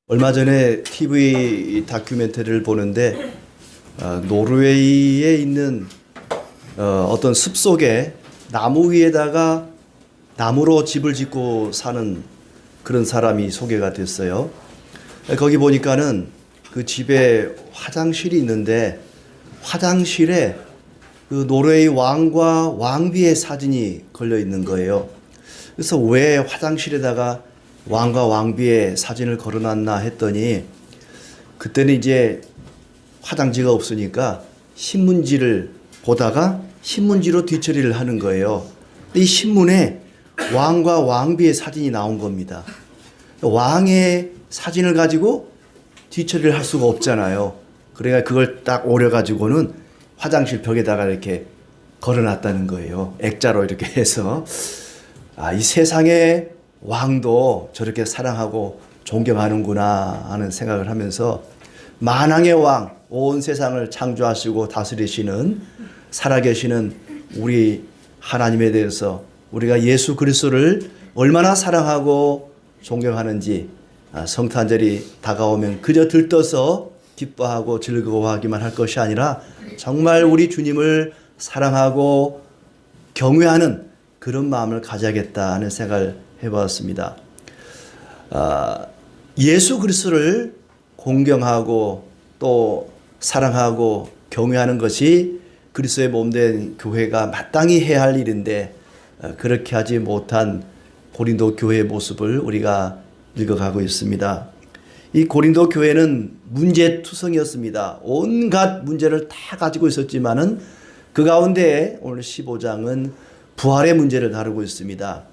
얼마 전에 TV 다큐멘터리를 보는데 노르웨이에 있는 어떤 숲속에 나무 위에다가 나무로 집을 짓고 사는 그런 사람이 소개가 됐어요. 거기 보니까는 그 집에 화장실이 있는데 화장실에 그 노르웨이 왕과 왕비의 사진이 걸려 있는 거예요. 그래서 왜 화장실에다가 왕과 왕비의 사진을 걸어놨나 했더니 그때는 이제 화장지가 없으니까 신문지를 보다가 신문지로 뒤처리를 하는 거예요. 이 신문에 왕과 왕비의 사진이 나온 겁니다. 왕의 사진을 가지고 뒤처리를 할 수가 없잖아요. 그러니까 그걸 딱 오려가지고는 화장실 벽에다가 이렇게 걸어놨다는 거예요. 액자로 이렇게 해서. 이 세상에 왕도 저렇게 사랑하고 존경하는구나 하는 생각을 하면서 만왕의 왕, 온 세상을 창조하시고 다스리시는 살아계시는 우리 하나님에 대해서 우리가 예수 그리스도를 얼마나 사랑하고 존경하는지 성탄절이 다가오면 그저 들떠서 기뻐하고 즐거워하기만 할 것이 아니라 정말 우리 주님을 사랑하고 경외하는 그런 마음을 가져야겠다는 생각을 해봤습니다. 예수 그리스도를 공경하고 또 사랑하고 경외하는 것이 그리스도의 몸된 교회가 마땅히 해야 할 일인데 그렇게 하지 못한 고린도 교회의 모습을 우리가 읽어가고 있습니다. 이 고린도 교회는 문제투성이었습니다. 온갖 문제를 다 가지고 있었지만은 그 가운데 오늘 15장은 부활의 문제를 다루고 있습니다.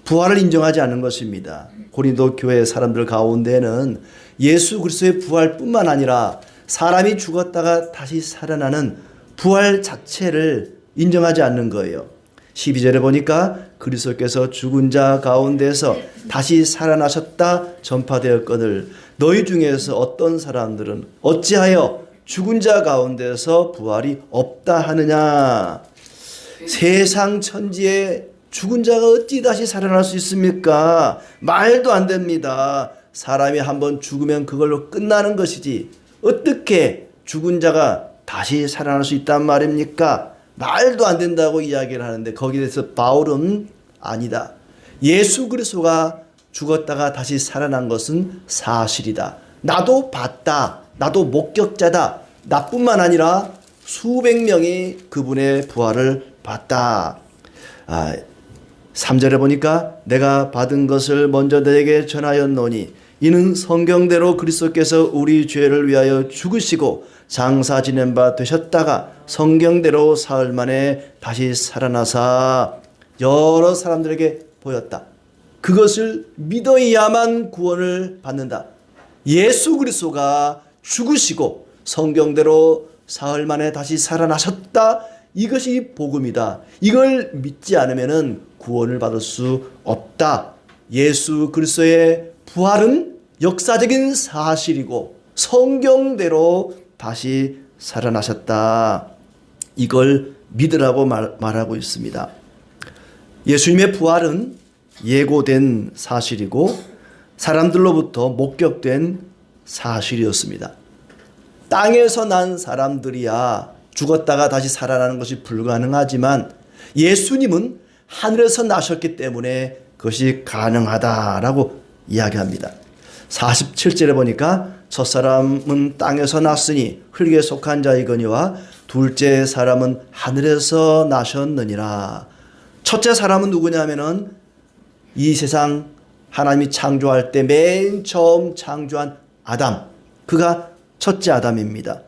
부활을 인정하지 않는 것입니다. 고린도 교회 사람들 가운데는 예수 그리스도의 부활뿐만 아니라 사람이 죽었다가 다시 살아나는 부활 자체를 인정하지 않는 거예요. 12절에 보니까 그리스도께서 죽은 자 가운데서 다시 살아나셨다 전파되었거늘 너희 중에서 어떤 사람들은 어찌하여 죽은 자 가운데서 부활이 없다 하느냐. 세상 천지에 죽은 자가 어찌 다시 살아날 수 있습니까? 말도 안 됩니다. 사람이 한번 죽으면 그걸로 끝나는 것이지 어떻게 죽은 자가 다시 살아날 수 있단 말입니까? 말도 안 된다고 이야기를 하는데 거기에 대해서 바울은 아니다. 예수 그리스도가 죽었다가 다시 살아난 것은 사실이다. 나도 봤다. 나도 목격자다. 나뿐만 아니라 수백 명이 그분의 부활을 봤다. 3절에 보니까 내가 받은 것을 먼저 너에게 전하였노니 이는 성경대로 그리스도께서 우리 죄를 위하여 죽으시고 장사 지낸 바 되셨다가 성경대로 사흘 만에 다시 살아나사 여러 사람들에게 보였다. 그것을 믿어야만 구원을 받는다. 예수 그리스도가 죽으시고 성경대로 사흘 만에 다시 살아나셨다. 이것이 복음이다. 이걸 믿지 않으면 구원을 받을 수 없다. 예수 그리스도의 부활은 역사적인 사실이고 성경대로 다시 살아나셨다. 이걸 믿으라고 말하고 있습니다. 예수님의 부활은 예고된 사실이고 사람들로부터 목격된 사실이었습니다. 땅에서 난 사람들이야 죽었다가 다시 살아나는 것이 불가능하지만 예수님은 하늘에서 나셨기 때문에 그것이 가능하다라고 이야기합니다. 47절에 보니까 첫사람은 땅에서 났으니 흙에 속한 자이거니와 둘째 사람은 하늘에서 나셨느니라. 첫째 사람은 누구냐면은 이 세상 하나님이 창조할 때 맨 처음 창조한 아담, 그가 첫째 아담입니다.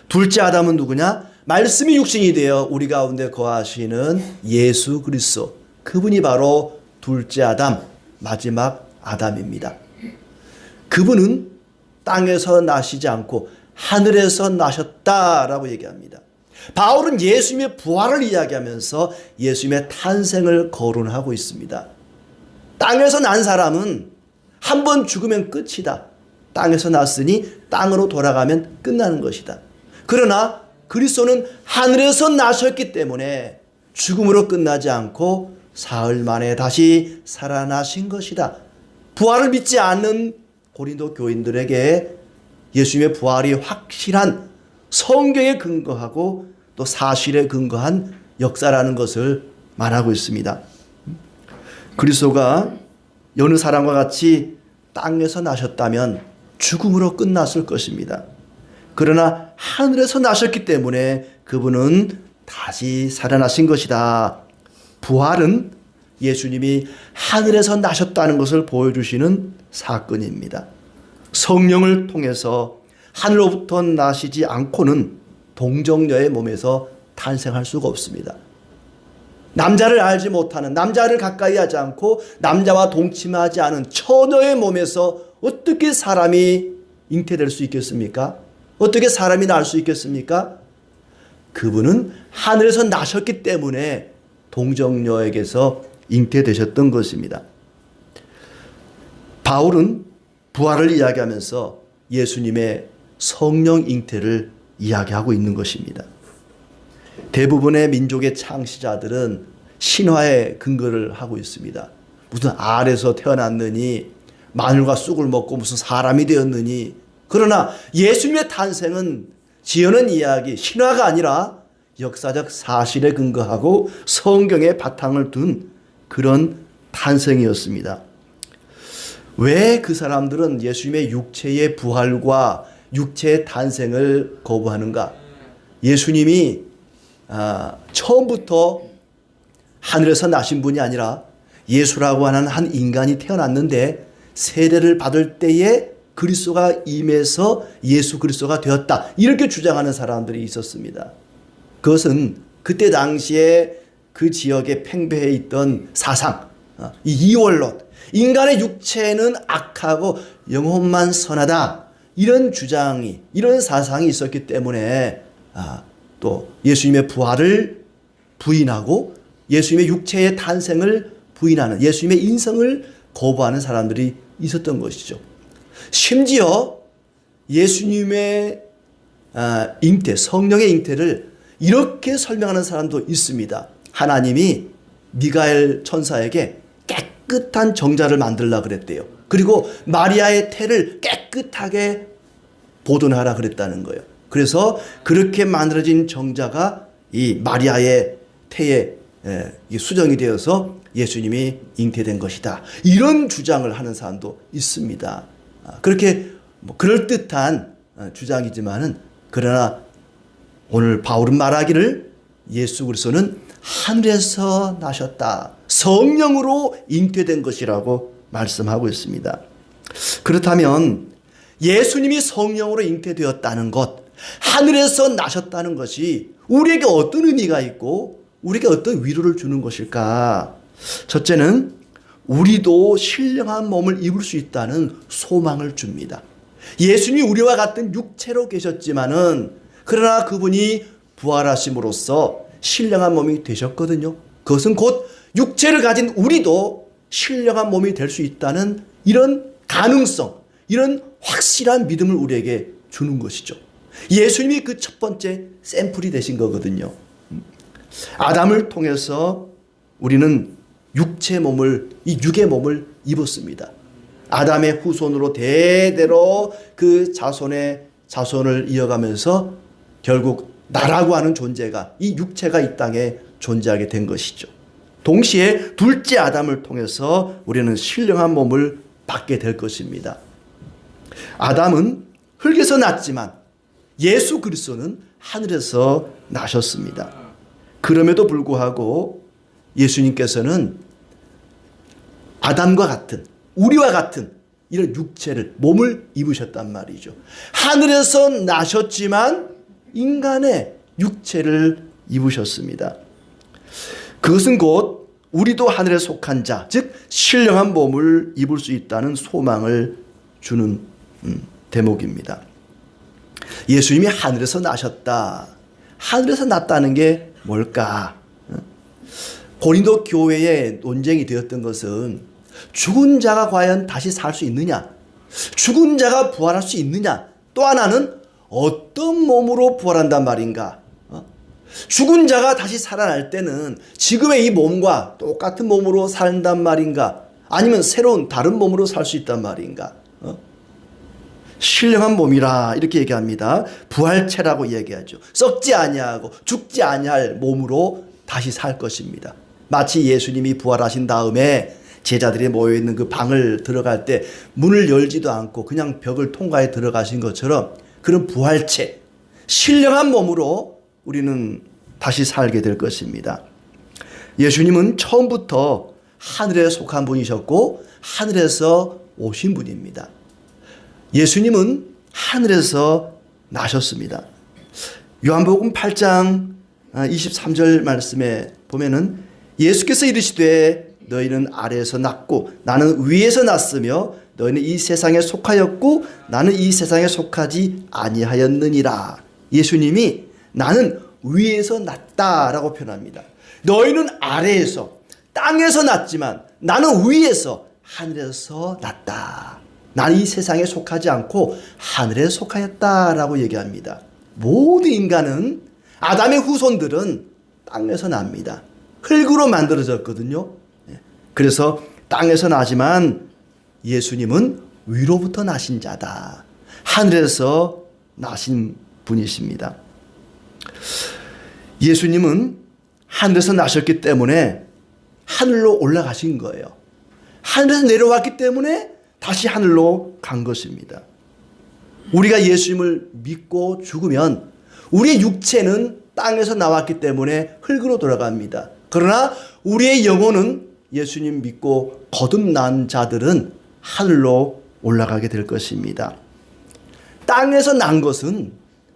둘째 아담은 누구냐? 말씀이 육신이 되어 우리 가운데 거하시는 예수 그리스도, 그분이 바로 둘째 아담, 마지막 아담입니다. 그분은 땅에서 나시지 않고 하늘에서 나셨다라고 얘기합니다. 바울은 예수님의 부활을 이야기하면서 예수님의 탄생을 거론하고 있습니다. 땅에서 난 사람은 한 번 죽으면 끝이다. 땅에서 났으니 땅으로 돌아가면 끝나는 것이다. 그러나 그리스도는 하늘에서 나셨기 때문에 죽음으로 끝나지 않고 사흘 만에 다시 살아나신 것이다. 부활을 믿지 않는 고린도 교인들에게 예수님의 부활이 확실한 성경에 근거하고 또 사실에 근거한 역사라는 것을 말하고 있습니다. 그리스도가 여느 사람과 같이 땅에서 나셨다면 죽음으로 끝났을 것입니다. 그러나 하늘에서 나셨기 때문에 그분은 다시 살아나신 것이다. 부활은 예수님이 하늘에서 나셨다는 것을 보여주시는 사건입니다. 성령을 통해서 하늘로부터 나시지 않고는 동정녀의 몸에서 탄생할 수가 없습니다. 남자를 알지 못하는, 남자를 가까이 하지 않고 남자와 동침하지 않은 처녀의 몸에서 어떻게 사람이 잉태될 수 있겠습니까? 어떻게 사람이 날 수 있겠습니까? 그분은 하늘에서 나셨기 때문에 동정녀에게서 잉태되셨던 것입니다. 바울은 부활을 이야기하면서 예수님의 성령 잉태를 이야기하고 있는 것입니다. 대부분의 민족의 창시자들은 신화에 근거를 하고 있습니다. 무슨 알에서 태어났느니 마늘과 쑥을 먹고 무슨 사람이 되었느니. 그러나 예수님의 탄생은 지어낸 이야기, 신화가 아니라 역사적 사실에 근거하고 성경에 바탕을 둔 그런 탄생이었습니다. 왜 그 사람들은 예수님의 육체의 부활과 육체의 탄생을 거부하는가? 예수님이 처음부터 하늘에서 나신 분이 아니라 예수라고 하는 한 인간이 태어났는데 세례를 받을 때에 그리스도가 임해서 예수 그리스도가 되었다. 이렇게 주장하는 사람들이 있었습니다. 그것은 그때 당시에 그 지역에 팽배해 있던 사상, 이 이원론, 인간의 육체는 악하고 영혼만 선하다. 이런 주장이, 이런 사상이 있었기 때문에 또 예수님의 부활을 부인하고 예수님의 육체의 탄생을 부인하는, 예수님의 인성을 거부하는 사람들이 있었던 것이죠. 심지어 예수님의 잉태, 성령의 잉태를 이렇게 설명하는 사람도 있습니다. 하나님이 미가엘 천사에게 깨끗한 정자를 만들라 그랬대요. 그리고 마리아의 태를 깨끗하게 보존하라 그랬다는 거예요. 그래서 그렇게 만들어진 정자가 이 마리아의 태에 수정이 되어서 예수님이 잉태된 것이다. 이런 주장을 하는 사람도 있습니다. 그렇게 그럴듯한 주장이지만은 그러나 오늘 바울은 말하기를 예수 그리스도는 하늘에서 나셨다. 성령으로 잉태된 것이라고 말씀하고 있습니다. 그렇다면 예수님이 성령으로 잉태되었다는 것, 하늘에서 나셨다는 것이 우리에게 어떤 의미가 있고 우리에게 어떤 위로를 주는 것일까? 첫째는 우리도 신령한 몸을 입을 수 있다는 소망을 줍니다. 예수님이 우리와 같은 육체로 계셨지만은 그러나 그분이 부활하심으로써 신령한 몸이 되셨거든요. 그것은 곧 육체를 가진 우리도 신령한 몸이 될 수 있다는 이런 가능성, 이런 확실한 믿음을 우리에게 주는 것이죠. 예수님이 그 첫 번째 샘플이 되신 거거든요. 아담을 통해서 우리는 육체 몸을, 이 육의 몸을 입었습니다. 아담의 후손으로 대대로 그 자손을 이어가면서 결국 나라고 하는 존재가, 이 육체가 이 땅에 존재하게 된 것이죠. 동시에 둘째 아담을 통해서 우리는 신령한 몸을 받게 될 것입니다. 아담은 흙에서 났지만 예수 그리스도는 하늘에서 나셨습니다. 그럼에도 불구하고 예수님께서는 아담과 같은, 우리와 같은 이런 육체를, 몸을 입으셨단 말이죠. 하늘에서 나셨지만 인간의 육체를 입으셨습니다. 그것은 곧 우리도 하늘에 속한 자, 즉 신령한 몸을 입을 수 있다는 소망을 주는 대목입니다. 예수님이 하늘에서 나셨다. 하늘에서 났다는 게 뭘까? 고린도 교회의 논쟁이 되었던 것은 죽은 자가 과연 다시 살 수 있느냐? 죽은 자가 부활할 수 있느냐? 또 하나는 어떤 몸으로 부활한단 말인가? 죽은 자가 다시 살아날 때는 지금의 이 몸과 똑같은 몸으로 산단 말인가? 아니면 새로운 다른 몸으로 살 수 있단 말인가? 신령한 몸이라 이렇게 얘기합니다. 부활체라고 얘기하죠. 썩지 아니하고 죽지 아니할 몸으로 다시 살 것입니다. 마치 예수님이 부활하신 다음에 제자들이 모여있는 그 방을 들어갈 때 문을 열지도 않고 그냥 벽을 통과해 들어가신 것처럼 그런 부활체, 신령한 몸으로 우리는 다시 살게 될 것입니다. 예수님은 처음부터 하늘에 속한 분이셨고 하늘에서 오신 분입니다. 예수님은 하늘에서 나셨습니다. 요한복음 8장 23절 말씀에 보면은 예수께서 이르시되 너희는 아래에서 났고 나는 위에서 났으며 너희는 이 세상에 속하였고 나는 이 세상에 속하지 아니하였느니라. 예수님이 나는 위에서 났다라고 표현합니다. 너희는 아래에서 땅에서 났지만 나는 위에서 하늘에서 났다. 나는 이 세상에 속하지 않고 하늘에 속하였다라고 얘기합니다. 모든 인간은 아담의 후손들은 땅에서 납니다. 흙으로 만들어졌거든요. 그래서 땅에서 나지만 예수님은 위로부터 나신 자다. 하늘에서 나신 분이십니다. 예수님은 하늘에서 나셨기 때문에 하늘로 올라가신 거예요. 하늘에서 내려왔기 때문에 다시 하늘로 간 것입니다. 우리가 예수님을 믿고 죽으면 우리의 육체는 땅에서 나왔기 때문에 흙으로 돌아갑니다. 그러나 우리의 영혼은 예수님 믿고 거듭난 자들은 하늘로 올라가게 될 것입니다. 땅에서 난 것은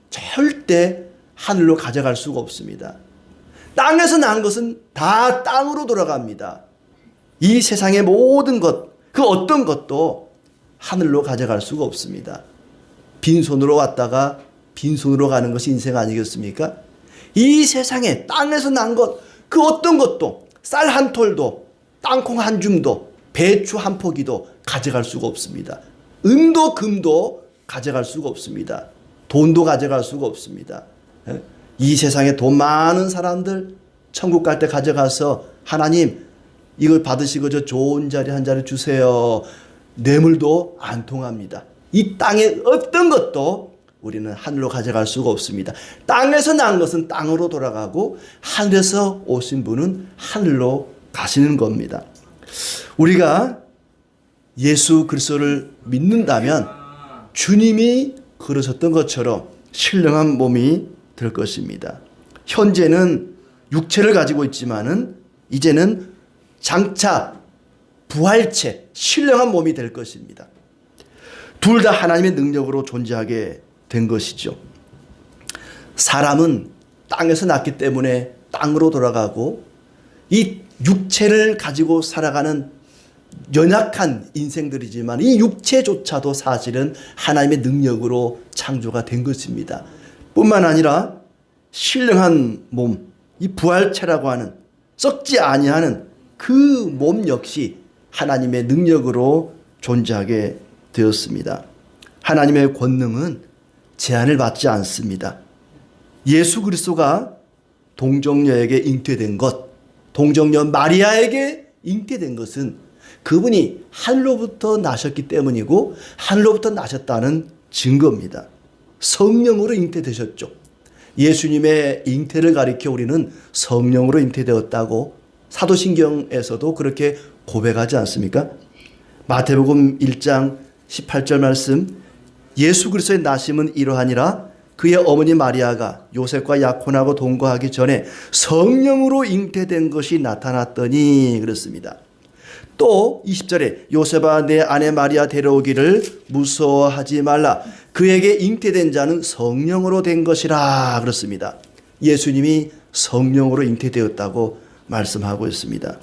절대 하늘로 가져갈 수가 없습니다. 땅에서 난 것은 다 땅으로 돌아갑니다. 이 세상의 모든 것, 그 어떤 것도 하늘로 가져갈 수가 없습니다. 빈손으로 왔다가 빈손으로 가는 것이 인생 아니겠습니까? 이 세상에 땅에서 난 것, 그 어떤 것도 쌀 한 톨도 땅콩 한 줌도 배추 한 포기도 가져갈 수가 없습니다. 은도 금도 가져갈 수가 없습니다. 돈도 가져갈 수가 없습니다. 이 세상에 돈 많은 사람들 천국 갈 때 가져가서 하나님 이걸 받으시고 저 좋은 자리 한 자리 주세요. 뇌물도 안 통합니다. 이 땅에 어떤 것도 우리는 하늘로 가져갈 수가 없습니다. 땅에서 난 것은 땅으로 돌아가고 하늘에서 오신 분은 하늘로 가시는 겁니다. 우리가 예수 그리스도를 믿는다면 주님이 그러셨던 것처럼 신령한 몸이 될 것입니다. 현재는 육체를 가지고 있지만은 이제는 장차 부활체, 신령한 몸이 될 것입니다. 둘 다 하나님의 능력으로 존재하게 된 것이죠. 사람은 땅에서 났기 때문에 땅으로 돌아가고 이 육체를 가지고 살아가는 연약한 인생들이지만 이 육체조차도 사실은 하나님의 능력으로 창조가 된 것입니다. 뿐만 아니라 신령한 몸, 이 부활체라고 하는 썩지 아니하는 그 몸 역시 하나님의 능력으로 존재하게 되었습니다. 하나님의 권능은 제한을 받지 않습니다. 예수 그리스도가 동정녀에게 잉태된 것, 동정녀 마리아에게 잉태된 것은 그분이 하늘로부터 나셨기 때문이고 하늘로부터 나셨다는 증거입니다. 성령으로 잉태되셨죠. 예수님의 잉태를 가리켜 우리는 성령으로 잉태되었다고 사도신경에서도 그렇게 고백하지 않습니까? 마태복음 1장 18절 말씀, 예수 그리스도의 나심은 이러하니라 그의 어머니 마리아가 요셉과 약혼하고 동거하기 전에 성령으로 잉태된 것이 나타났더니 그렇습니다. 또 20절에 요셉아 내 아내 마리아 데려오기를 무서워하지 말라 그에게 잉태된 자는 성령으로 된 것이라 그렇습니다. 예수님이 성령으로 잉태되었다고 말씀하고 있습니다.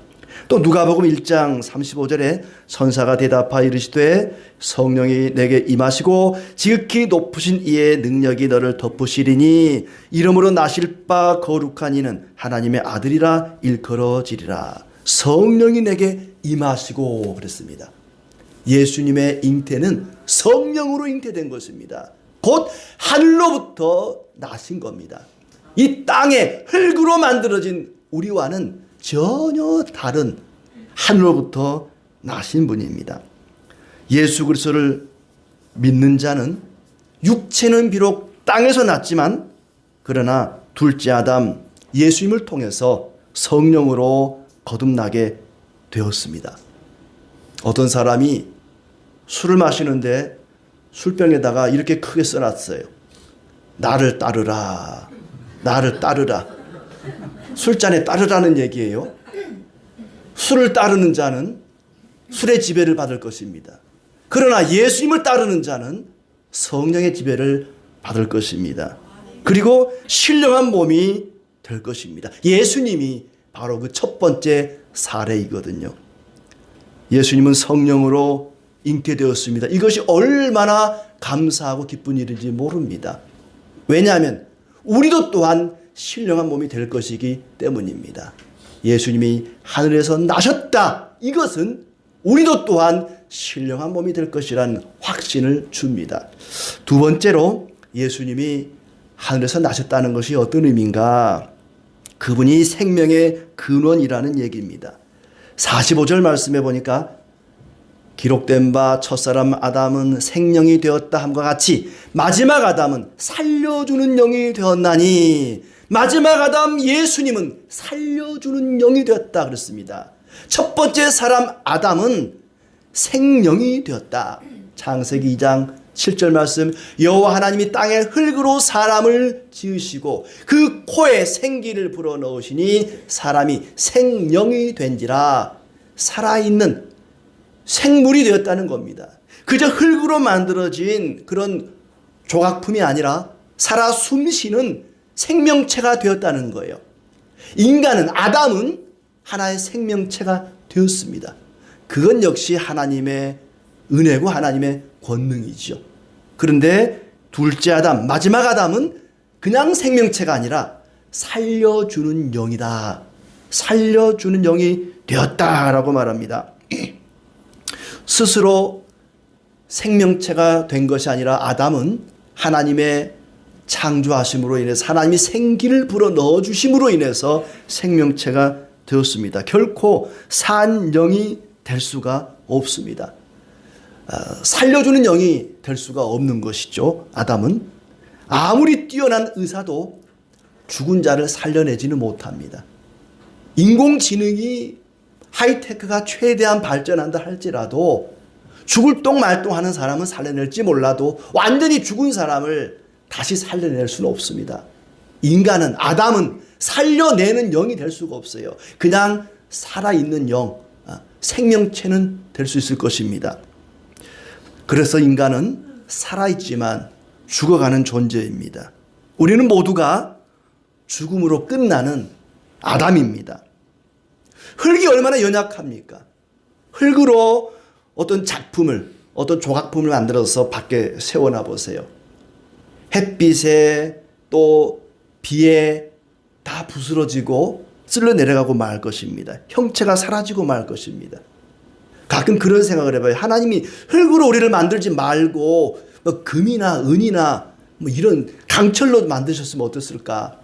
또 누가복음 1장 35절에 천사가 대답하여 이르시되 성령이 내게 임하시고 지극히 높으신 이의 능력이 너를 덮으시리니 이름으로 나실 바 거룩한 이는 하나님의 아들이라 일컬어지리라. 성령이 내게 임하시고 그랬습니다. 예수님의 잉태는 성령으로 잉태된 것입니다. 곧 하늘로부터 나신 겁니다. 이 땅에 흙으로 만들어진 우리와는 전혀 다른 하늘로부터 나신 분입니다. 예수 그리스도를 믿는 자는 육체는 비록 땅에서 났지만 그러나 둘째 아담 예수님을 통해서 성령으로 거듭나게 되었습니다. 어떤 사람이 술을 마시는데 술병에다가 이렇게 크게 써놨어요. 나를 따르라. 나를 따르라. 술잔에 따르라는 얘기예요. 술을 따르는 자는 술의 지배를 받을 것입니다. 그러나 예수님을 따르는 자는 성령의 지배를 받을 것입니다. 그리고 신령한 몸이 될 것입니다. 예수님이 바로 그 첫 번째 사례이거든요. 예수님은 성령으로 잉태되었습니다. 이것이 얼마나 감사하고 기쁜 일인지 모릅니다. 왜냐하면 우리도 또한 신령한 몸이 될 것이기 때문입니다. 예수님이 하늘에서 나셨다. 이것은 우리도 또한 신령한 몸이 될 것이라는 확신을 줍니다. 두 번째로 예수님이 하늘에서 나셨다는 것이 어떤 의미인가? 그분이 생명의 근원이라는 얘기입니다. 45절 말씀해 보니까 기록된 바 첫사람 아담은 생명이 되었다 함과 같이 마지막 아담은 살려주는 영이 되었나니 마지막 아담 예수님은 살려주는 영이 되었다 그랬습니다. 첫 번째 사람 아담은 생명이 되었다. 창세기 2장 7절 말씀 여호와 하나님이 땅의 흙으로 사람을 지으시고 그 코에 생기를 불어넣으시니 사람이 생명이 된지라 살아있는 생물이 되었다는 겁니다. 그저 흙으로 만들어진 그런 조각품이 아니라 살아 숨쉬는 생명체가 되었다는 거예요. 인간은 아담은 하나의 생명체가 되었습니다. 그건 역시 하나님의 은혜고 하나님의 권능이죠. 그런데 둘째 아담, 마지막 아담은 그냥 생명체가 아니라 살려주는 영이다. 살려주는 영이 되었다라고 말합니다. 스스로 생명체가 된 것이 아니라 아담은 하나님의 창조하심으로 인해서 하나님이 생기를 불어 넣어주심으로 인해서 생명체가 되었습니다. 결코 산 영이 될 수가 없습니다. 살려주는 영이 될 수가 없는 것이죠. 아담은 아무리 뛰어난 의사도 죽은 자를 살려내지는 못합니다. 인공지능이 하이테크가 최대한 발전한다 할지라도 죽을 똥말똥하는 사람은 살려낼지 몰라도 완전히 죽은 사람을 다시 살려낼 수는 없습니다. 인간은 아담은 살려내는 영이 될 수가 없어요. 그냥 살아있는 영, 생명체는 될 수 있을 것입니다. 그래서 인간은 살아있지만 죽어가는 존재입니다. 우리는 모두가 죽음으로 끝나는 아담입니다. 흙이 얼마나 연약합니까? 흙으로 어떤 작품을, 어떤 조각품을 만들어서 밖에 세워놔 보세요. 햇빛에 또 비에 다 부스러지고 쓸려 내려가고 말 것입니다. 형체가 사라지고 말 것입니다. 가끔 그런 생각을 해봐요. 하나님이 흙으로 우리를 만들지 말고 뭐 금이나 은이나 뭐 이런 강철로 만드셨으면 어땠을까?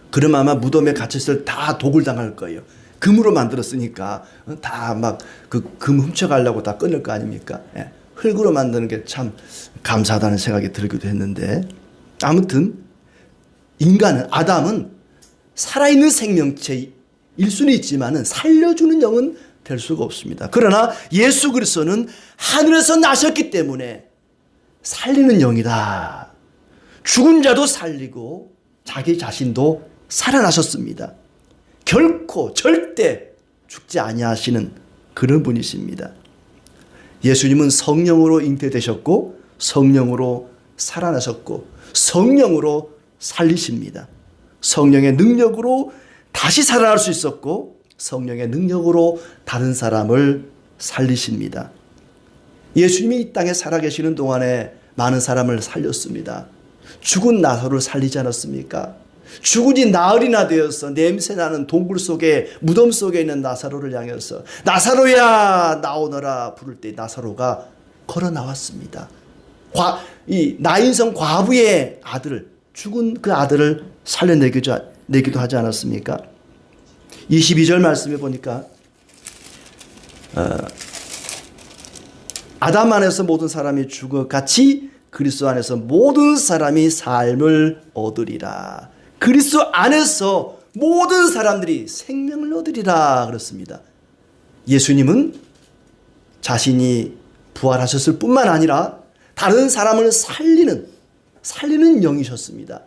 그러면 아마 무덤에 갇혔을 때 다 독을 당할 거예요. 금으로 만들었으니까 다 막 그 금 훔쳐가려고 다 끊을 거 아닙니까? 예. 흙으로 만드는 게 참 감사하다는 생각이 들기도 했는데 아무튼 인간은 아담은 살아있는 생명체일 수는 있지만은 살려주는 영은 될 수가 없습니다. 그러나 예수 그리스도는 하늘에서 나셨기 때문에 살리는 영이다. 죽은 자도 살리고 자기 자신도 살아나셨습니다. 결코 절대 죽지 아니하시는 그런 분이십니다. 예수님은 성령으로 잉태되셨고 성령으로 살아나셨고 성령으로 살리십니다. 성령의 능력으로 다시 살아날 수 있었고 성령의 능력으로 다른 사람을 살리십니다. 예수님이 이 땅에 살아계시는 동안에 많은 사람을 살렸습니다. 죽은 나사로를 살리지 않았습니까? 죽은 지 나흘이나 되어서 냄새나는 동굴 속에 무덤 속에 있는 나사로를 향해서 나사로야 나오너라 부를 때 나사로가 걸어 나왔습니다. 이 나인성 과부의 아들을 죽은 그 아들을 살려내기도 하지 않았습니까? 22절 말씀해 보니까 아담 안에서 모든 사람이 죽어 같이 그리스도 안에서 모든 사람이 삶을 얻으리라. 그리스도 안에서 모든 사람들이 생명을 얻으리라 그렇습니다. 예수님은 자신이 부활하셨을 뿐만 아니라 다른 사람을 살리는 영이셨습니다.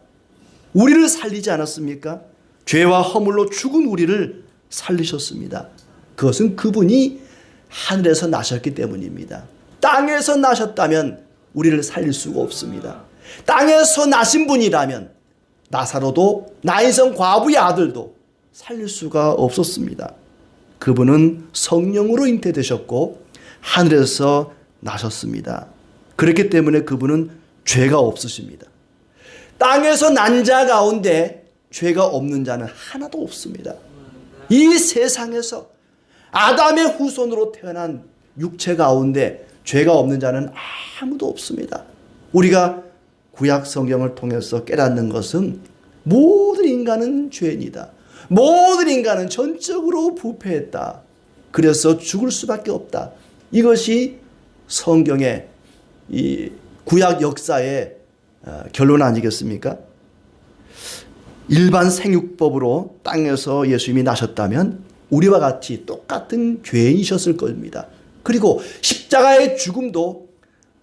우리를 살리지 않았습니까? 죄와 허물로 죽은 우리를 살리셨습니다. 그것은 그분이 하늘에서 나셨기 때문입니다. 땅에서 나셨다면 우리를 살릴 수가 없습니다. 땅에서 나신 분이라면 나사로도 나인성 과부의 아들도 살릴 수가 없었습니다. 그분은 성령으로 잉태되셨고 하늘에서 나셨습니다. 그렇기 때문에 그분은 죄가 없으십니다. 땅에서 난 자 가운데 죄가 없는 자는 하나도 없습니다. 이 세상에서 아담의 후손으로 태어난 육체 가운데 죄가 없는 자는 아무도 없습니다. 우리가 구약 성경을 통해서 깨닫는 것은 모든 인간은 죄인이다. 모든 인간은 전적으로 부패했다. 그래서 죽을 수밖에 없다. 이것이 성경의 이 구약 역사의 결론 아니겠습니까? 일반 생육법으로 땅에서 예수님이 나셨다면 우리와 같이 똑같은 죄인이셨을 겁니다. 그리고 십자가의 죽음도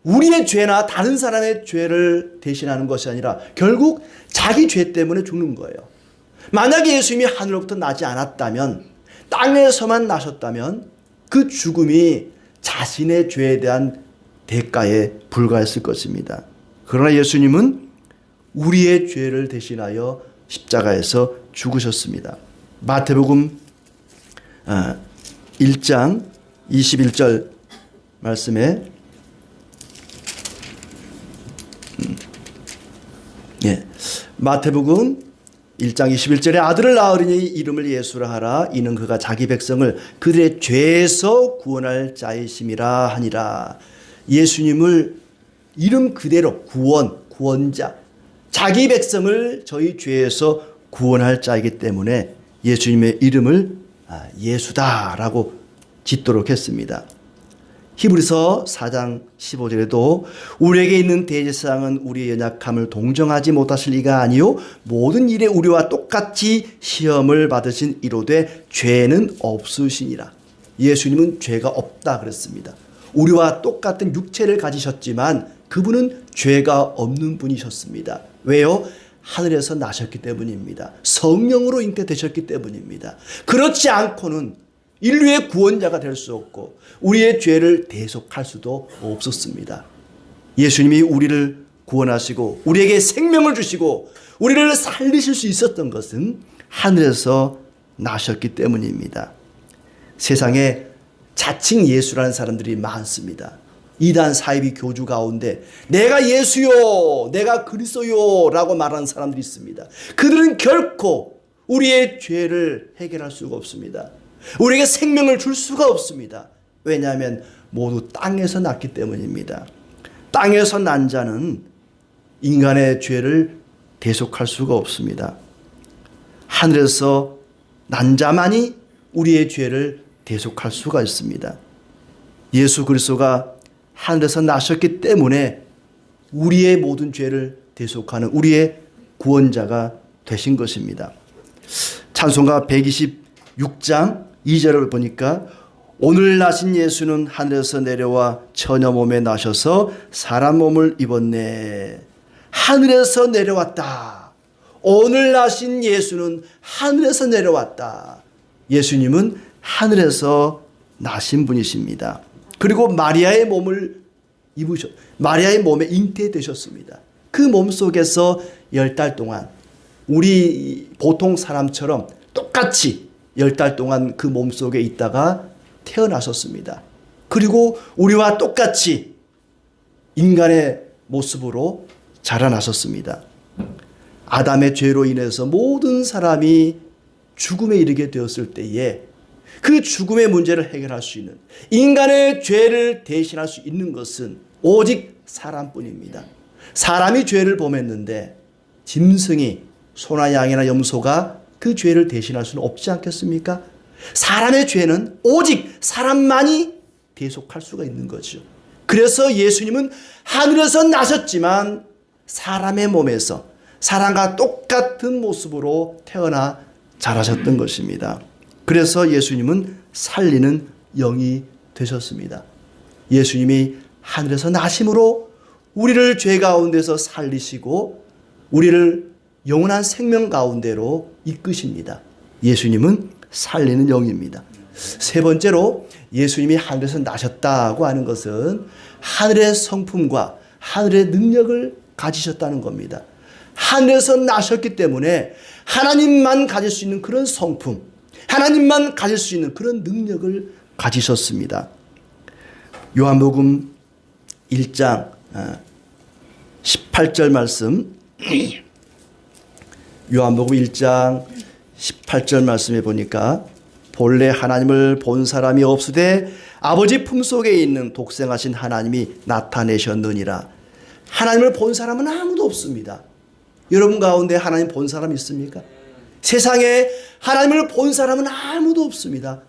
우리의 죄나 다른 사람의 죄를 대신하는 것이 아니라 결국 자기 죄 때문에 죽는 거예요. 만약에 예수님이 하늘로부터 나지 않았다면, 땅에서만 나셨다면 그 죽음이 자신의 죄에 대한 대가에 불과했을 것입니다. 그러나 예수님은 우리의 죄를 대신하여 십자가에서 죽으셨습니다. 마태복음 1장 21절 말씀에 마태복음 1장 21절에 아들을 낳으리니 이름을 예수라 하라. 이는 그가 자기 백성을 그들의 죄에서 구원할 자이심이라 하니라. 예수님을 이름 그대로 구원자, 자기 백성을 저희 죄에서 구원할 자이기 때문에 예수님의 이름을 예수다라고 짓도록 했습니다. 히브리서 4장 15절에도 우리에게 있는 대제사장은 우리의 연약함을 동정하지 못하실 이가 아니요 모든 일에 우리와 똑같이 시험을 받으신 이로되 죄는 없으시니라. 예수님은 죄가 없다 그랬습니다. 우리와 똑같은 육체를 가지셨지만 그분은 죄가 없는 분이셨습니다. 왜요? 하늘에서 나셨기 때문입니다. 성령으로 잉태되셨기 때문입니다. 그렇지 않고는 인류의 구원자가 될 수 없고 우리의 죄를 대속할 수도 없었습니다. 예수님이 우리를 구원하시고 우리에게 생명을 주시고 우리를 살리실 수 있었던 것은 하늘에서 나셨기 때문입니다. 세상에 자칭 예수라는 사람들이 많습니다. 이단 사이비 교주 가운데 내가 예수요, 내가 그리스도요 라고 말하는 사람들이 있습니다. 그들은 결코 우리의 죄를 해결할 수가 없습니다. 우리에게 생명을 줄 수가 없습니다. 왜냐하면 모두 땅에서 났기 때문입니다. 땅에서 난 자는 인간의 죄를 대속할 수가 없습니다. 하늘에서 난 자만이 우리의 죄를 대속할 수가 있습니다. 예수 그리스도가 하늘에서 나셨기 때문에 우리의 모든 죄를 대속하는 우리의 구원자가 되신 것입니다. 찬송가 126장 2절을 보니까 오늘 나신 예수는 하늘에서 내려와 처녀 몸에 나셔서 사람 몸을 입었네. 하늘에서 내려왔다. 오늘 나신 예수는 하늘에서 내려왔다. 예수님은 하늘에서 나신 분이십니다. 그리고 마리아의 몸을 마리아의 몸에 잉태되셨습니다. 그 몸 속에서 10달 동안 우리 보통 사람처럼 똑같이 10달 동안 그 몸 속에 있다가 태어나셨습니다. 그리고 우리와 똑같이 인간의 모습으로 자라나셨습니다. 아담의 죄로 인해서 모든 사람이 죽음에 이르게 되었을 때에 그 죽음의 문제를 해결할 수 있는, 인간의 죄를 대신할 수 있는 것은 오직 사람뿐입니다. 사람이 죄를 범했는데 짐승이, 소나 양이나 염소가 그 죄를 대신할 수는 없지 않겠습니까? 사람의 죄는 오직 사람만이 대속할 수가 있는 거죠. 그래서 예수님은 하늘에서 나셨지만 사람의 몸에서 사람과 똑같은 모습으로 태어나 자라셨던 것입니다. 그래서 예수님은 살리는 영이 되셨습니다. 예수님이 하늘에서 나심으로 우리를 죄 가운데서 살리시고 우리를 영원한 생명 가운데로 이끄십니다. 예수님은 살리는 영입니다. 세 번째로 예수님이 하늘에서 나셨다고 하는 것은 하늘의 성품과 하늘의 능력을 가지셨다는 겁니다. 하늘에서 나셨기 때문에 하나님만 가질 수 있는 그런 성품, 하나님만 가질 수 있는 그런 능력을 가지셨습니다. 요한복음 1장 18절 말씀, 요한복음 1장 18절 말씀에 보니까 본래 하나님을 본 사람이 없으되 아버지 품속에 있는 독생하신 하나님이 나타내셨느니라. 하나님을 본 사람은 아무도 없습니다. 여러분 가운데 하나님 본 사람 있습니까? 세상에 하나님을 본 사람은 아무도 없습니다.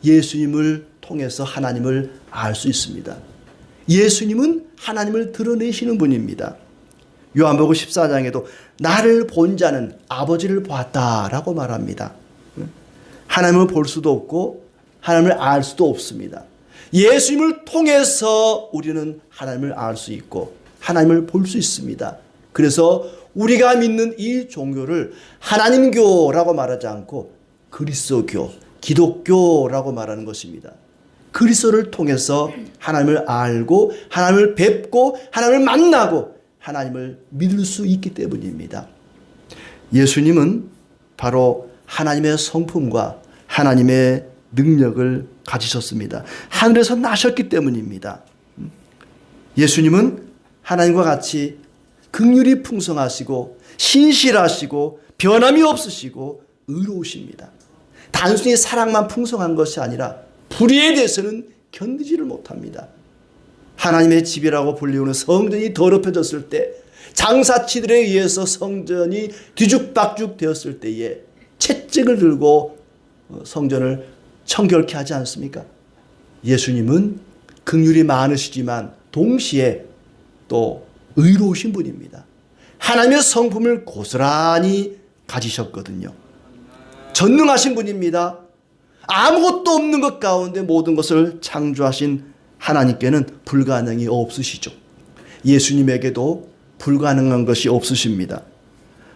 예수님을 통해서 하나님을 알 수 있습니다. 예수님은 하나님을 드러내시는 분입니다. 요한복음 14장에도 나를 본 자는 아버지를 보았다라고 말합니다. 하나님을 볼 수도 없고 하나님을 알 수도 없습니다. 예수님을 통해서 우리는 하나님을 알 수 있고 하나님을 볼 수 있습니다. 그래서 우리가 믿는 이 종교를 하나님교라고 말하지 않고 그리스도교, 기독교라고 말하는 것입니다. 그리스도를 통해서 하나님을 알고 하나님을 뵙고 하나님을 만나고 하나님을 믿을 수 있기 때문입니다. 예수님은 바로 하나님의 성품과 하나님의 능력을 가지셨습니다. 하늘에서 나셨기 때문입니다. 예수님은 하나님과 같이 긍휼이 풍성하시고 신실하시고 변함이 없으시고 의로우십니다. 단순히 사랑만 풍성한 것이 아니라 불의에 대해서는 견디지를 못합니다. 하나님의 집이라고 불리우는 성전이 더럽혀졌을 때, 장사치들에 의해서 성전이 뒤죽박죽 되었을 때에 채찍을 들고 성전을 청결케 하지 않습니까? 예수님은 긍휼이 많으시지만 동시에 또 의로우신 분입니다. 하나님의 성품을 고스란히 가지셨거든요. 전능하신 분입니다. 아무것도 없는 것 가운데 모든 것을 창조하신 하나님께는 불가능이 없으시죠. 예수님에게도 불가능한 것이 없으십니다.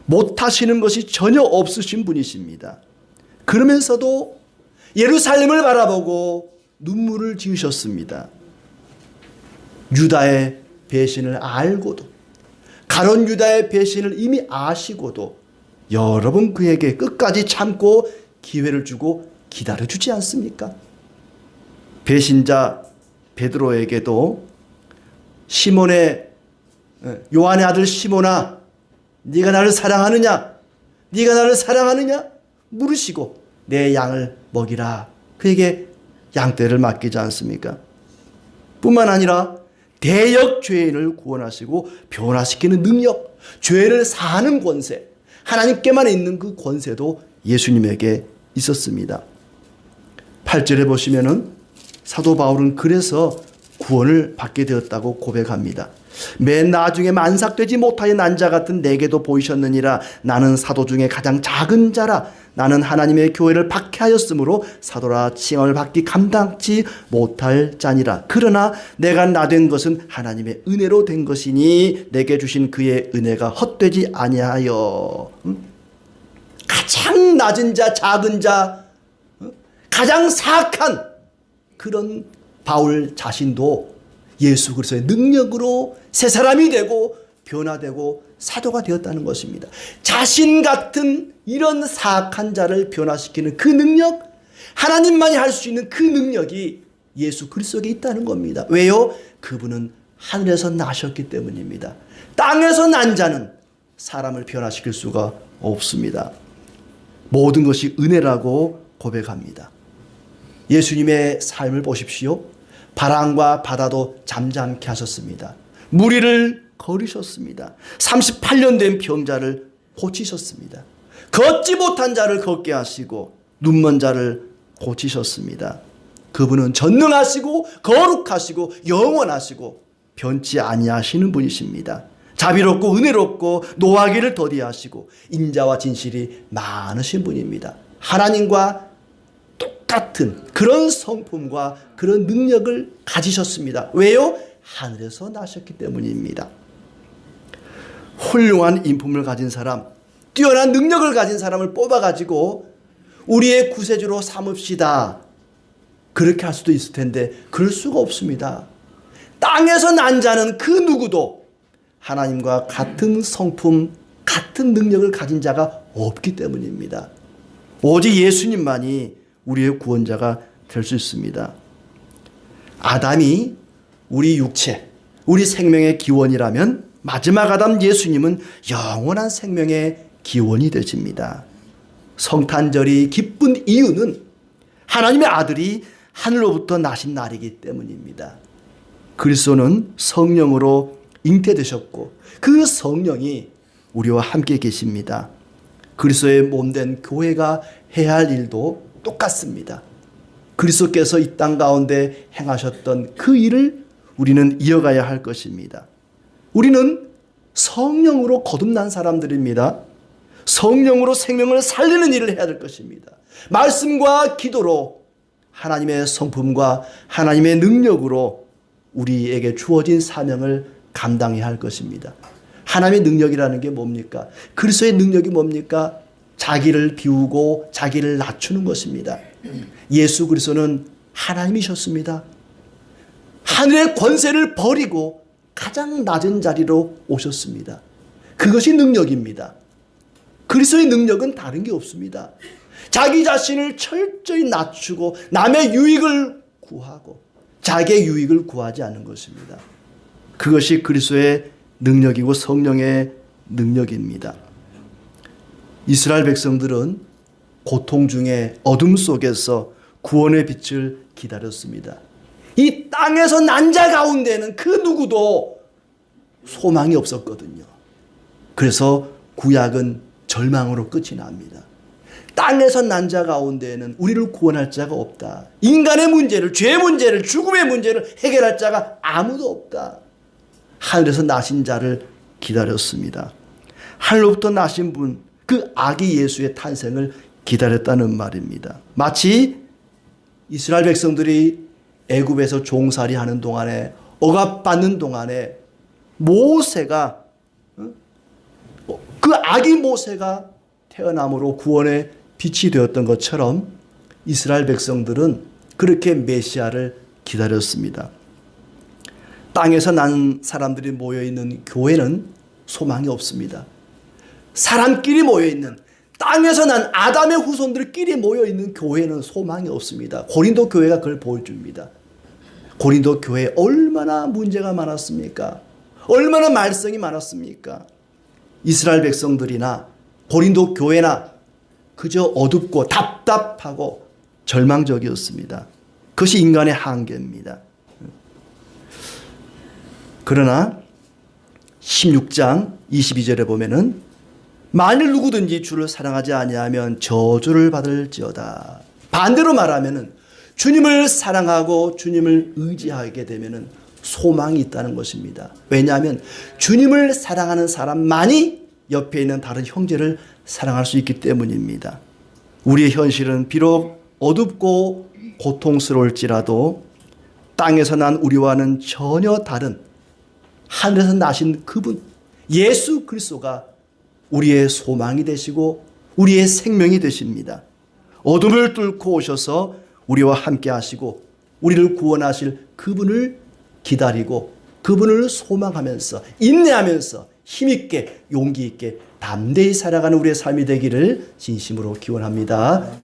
못하시는 것이 전혀 없으신 분이십니다. 그러면서도 예루살렘을 바라보고 눈물을 지으셨습니다. 유다의 배신을 알고도, 가룟 유다의 배신을 이미 아시고도 여러 번 그에게 끝까지 참고 기회를 주고 기다려주지 않습니까? 배신자 베드로에게도 요한의 아들 시몬아, 네가 나를 사랑하느냐? 네가 나를 사랑하느냐? 물으시고 내 양을 먹이라. 그에게 양떼를 맡기지 않습니까? 뿐만 아니라 대역 죄인을 구원하시고 변화시키는 능력, 죄를 사하는 권세, 하나님께만 있는 그 권세도 예수님에게 있었습니다. 8절에 보시면은 사도 바울은 그래서 구원을 받게 되었다고 고백합니다. 맨 나중에 만삭되지 못하여 난 자 같은 내게도 보이셨느니라. 나는 사도 중에 가장 작은 자라. 나는 하나님의 교회를 박해하였으므로 사도라 칭함을 받기 감당치 못할 자니라. 그러나 내가 나된 것은 하나님의 은혜로 된 것이니 내게 주신 그의 은혜가 헛되지 아니하여. 가장 낮은 자, 작은 자, 가장 사악한 그런 바울 자신도 예수 그리스도의 능력으로 새 사람이 되고 변화되고 사도가 되었다는 것입니다. 자신 같은 이런 사악한 자를 변화시키는 그 능력, 하나님만이 할 수 있는 그 능력이 예수 그리스도에 있다는 겁니다. 왜요? 그분은 하늘에서 나셨기 때문입니다. 땅에서 난 자는 사람을 변화시킬 수가 없습니다. 모든 것이 은혜라고 고백합니다. 예수님의 삶을 보십시오. 바람과 바다도 잠잠케 하셨습니다. 무리를 거리셨습니다. 38년 된 병자를 고치셨습니다. 걷지 못한 자를 걷게 하시고 눈먼 자를 고치셨습니다. 그분은 전능하시고 거룩하시고 영원하시고 변치 아니하시는 분이십니다. 자비롭고 은혜롭고 노하기를 더디하시고 인자와 진실이 많으신 분입니다. 하나님과 똑같은 그런 성품과 그런 능력을 가지셨습니다. 왜요? 하늘에서 나셨기 때문입니다. 훌륭한 인품을 가진 사람, 뛰어난 능력을 가진 사람을 뽑아가지고 우리의 구세주로 삼읍시다. 그렇게 할 수도 있을 텐데 그럴 수가 없습니다. 땅에서 난 자는 그 누구도 하나님과 같은 성품, 같은 능력을 가진 자가 없기 때문입니다. 오직 예수님만이 우리의 구원자가 될 수 있습니다. 아담이 우리 육체, 우리 생명의 기원이라면 마지막 아담 예수님은 영원한 생명의 기원이 되십니다. 성탄절이 기쁜 이유는 하나님의 아들이 하늘로부터 나신 날이기 때문입니다. 그리스도는 성령으로 잉태되셨고 그 성령이 우리와 함께 계십니다. 그리스도의 몸된 교회가 해야 할 일도 똑같습니다. 그리스도께서 이 땅 가운데 행하셨던 그 일을 우리는 이어가야 할 것입니다. 우리는 성령으로 거듭난 사람들입니다. 성령으로 생명을 살리는 일을 해야 될 것입니다. 말씀과 기도로 하나님의 성품과 하나님의 능력으로 우리에게 주어진 사명을 감당해야 할 것입니다. 하나님의 능력이라는 게 뭡니까? 그리스도의 능력이 뭡니까? 자기를 비우고 자기를 낮추는 것입니다. 예수 그리스도는 하나님이셨습니다. 하늘의 권세를 버리고 가장 낮은 자리로 오셨습니다. 그것이 능력입니다. 그리스도의 능력은 다른 게 없습니다. 자기 자신을 철저히 낮추고 남의 유익을 구하고 자기의 유익을 구하지 않는 것입니다. 그것이 그리스도의 능력이고 성령의 능력입니다. 이스라엘 백성들은 고통 중에 어둠 속에서 구원의 빛을 기다렸습니다. 이 땅에서 난 자 가운데는 그 누구도 소망이 없었거든요. 그래서 구약은 절망으로 끝이 납니다. 땅에서 난 자 가운데에는 우리를 구원할 자가 없다. 인간의 문제를, 죄의 문제를, 죽음의 문제를 해결할 자가 아무도 없다. 하늘에서 나신 자를 기다렸습니다. 하늘로부터 나신 분, 그 아기 예수의 탄생을 기다렸다는 말입니다. 마치 이스라엘 백성들이 애굽에서 종살이 하는 동안에, 억압받는 동안에 모세가, 그 아기 모세가 태어남으로 구원의 빛이 되었던 것처럼 이스라엘 백성들은 그렇게 메시아를 기다렸습니다. 땅에서 난 사람들이 모여있는 교회는 소망이 없습니다. 사람끼리 모여있는, 땅에서 난 아담의 후손들끼리 모여있는 교회는 소망이 없습니다. 고린도 교회가 그걸 보여줍니다. 고린도 교회에 얼마나 문제가 많았습니까? 얼마나 말썽이 많았습니까? 이스라엘 백성들이나 고린도 교회나 그저 어둡고 답답하고 절망적이었습니다. 그것이 인간의 한계입니다. 그러나 16장 22절에 보면은 만일 누구든지 주를 사랑하지 아니하면 저주를 받을지어다. 반대로 말하면은 주님을 사랑하고 주님을 의지하게 되면은 소망이 있다는 것입니다. 왜냐하면 주님을 사랑하는 사람만이 옆에 있는 다른 형제를 사랑할 수 있기 때문입니다. 우리의 현실은 비록 어둡고 고통스러울지라도 땅에서 난 우리와는 전혀 다른 하늘에서 나신 그분 예수 그리스도가 우리의 소망이 되시고 우리의 생명이 되십니다. 어둠을 뚫고 오셔서 우리와 함께 하시고 우리를 구원하실 그분을 기다리고 그분을 소망하면서 인내하면서 힘있게 용기 있게 담대히 살아가는 우리의 삶이 되기를 진심으로 기원합니다.